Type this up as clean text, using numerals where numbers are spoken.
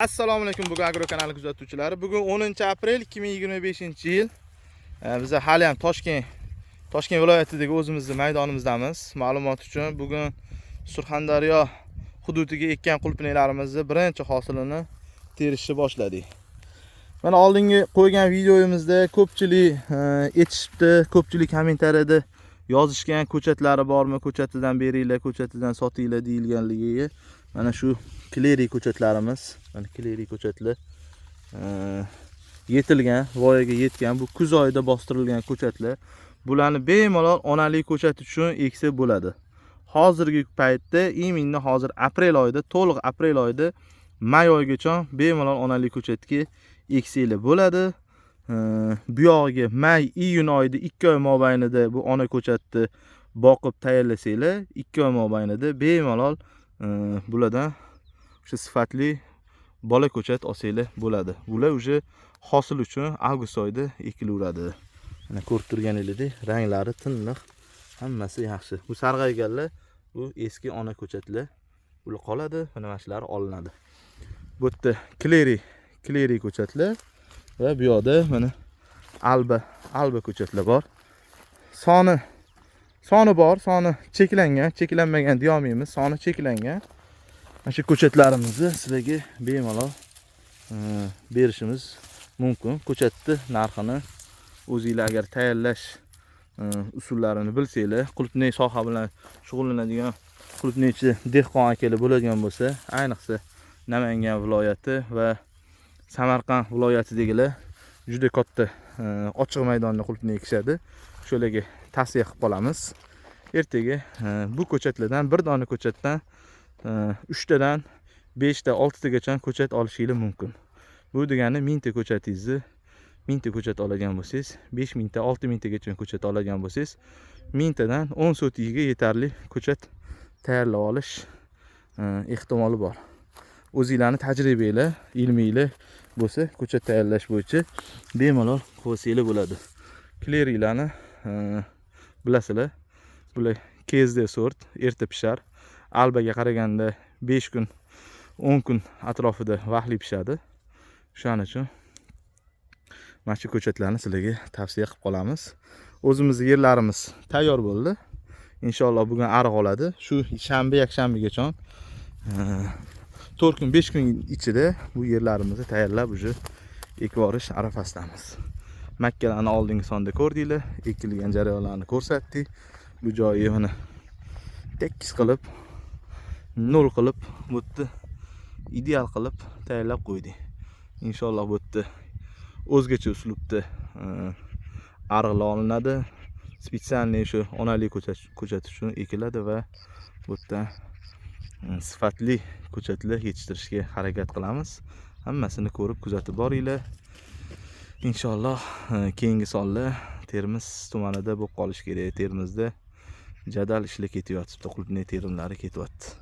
Assalomu alaykum bugun Agro kanali kuzatuvchilari. Bugun 10-aprel 2025-yil. Biz hali ham Toshkent viloyatidagi o'zimizning maydonimizdamiz. Ma'lumot uchun bugun Surxondaryo hududiga ekkan qulupnaylarimizni birinchi hosilini terishni boshladik. Mana oldingi qo'ygan videomizda ko'pchilik etishibdi, ko'pchilik kommentariyada yozishgan ko'chatlari bormi, ko'chatidan beringlar, ko'chatidan sotinglar deyilganligiga. Mana shu Kleri ko'chatlarimiz, mana Kleri ko'chatlar yetilgan, voyaga yetgan, bu kuz oyida bostirilgan ko'chatlar. Bularni bemalol onalik ko'chat uchun eksa bo'ladi. Hozirgi paytda iminni hozir aprel oyida, to'liq aprel oyida may oyigacha bemalol onalik ko'chatga eksanglar bo'ladi. Bu yog'iga may, iyun oyida 2 oy mobaynida bu ona ko'chatni boqib tayyorlasanglar, 2 oy mobaynida bemalol bulardan o'sha sifatli bola ko'chat olsanglar bo'ladi. Bular o'sha hosil uchun avgust oyida ekilaveradi. Mana ko'rib turganingizdek, ranglari tiniq, hammasi yaxshi. Bu sarg'ayganlar, bu eski ona ko'chatlar. Ular qoladi, mana shular olinadi. Bu yerda Kleri ko'chatlar va bu yoqda mana alba ko'chatlar bor. Soni bor, soni cheklanmagan deya olmaymiz, soni cheklangan. Mana shu ko'chatlarimizni sizlarga bemalol berishimiz mumkin. Ko'chatni narxini o'zingizlar agar tayyorlash usullarini bilsanglar, qulupnay soha bilan shug'ullanadigan qulupnaychi dehqon akalar bo'ladigan bo'lsa, ayniqsa Namangan viloyati va Samarqand viloyatidagilar juda katta ochiq maydonda qulupnay ekishadi. Shularga tavsiya qilib qolamiz. Ertaga bu ko'chatlardan bir dona ko'chatdan 3 tadan 5 ta 6 tagacha ko'chat olishingiz mumkin. Bu degani 1000 ta ko'chatingizni 1000 ta ko'chat oladigan bo'lsangiz, 5000 ta 6000 tagacha ko'chat oladigan bo'lsangiz, 1000 tadan 10 sotiga yetarli ko'chat tayyorlab olish ehtimoli bor. O'zingizlarning tajribanglar, ilminglar bo'lsa, ko'chat tayyorlash bo'yicha bemalol qo'ysanglar bo'ladi. Klerilarni bilasizlar. Bular KSD sort, erta pishar. Albaga qaraganda 5 kun, 10 kun atrofida vaqtli pishadi. Shuning uchun mana shu ko'chatlarni sizlarga tavsiya qilib qolamiz. O'zimizning yerlarimiz tayyor bo'ldi. Inshaalloh bugun ariq oladi. Shu shanba, yakshanbagacha 4 kun, 5 kun ichida bu yerlarimizni tayyorlab uje ekib yuborish arafasidamiz. Makkalarni oldingi sonda ko'rdinglar, ekilgan jarayonlarni ko'rsatdik. Bu joyi mana tekis qilib, nol qilib, bu yerda ideal qilib tayyorlab qo'ydik. Inshaalloh bu yerda o'zgacha uslubda ariqlar olinadi. Spesialniy shu onalik ko'chat uchun ekiladi va bu yerda sifatli ko'chatlar yetishtirishga harakat qilamiz. Hammasini ko'rib kuzatib boringlar. Inshaalloh keyingi sonlar Termiz tumanida bo'lib qolish kerak. Termizda jadal ishlar ketyapti, qulupnay terimlari ketyapti.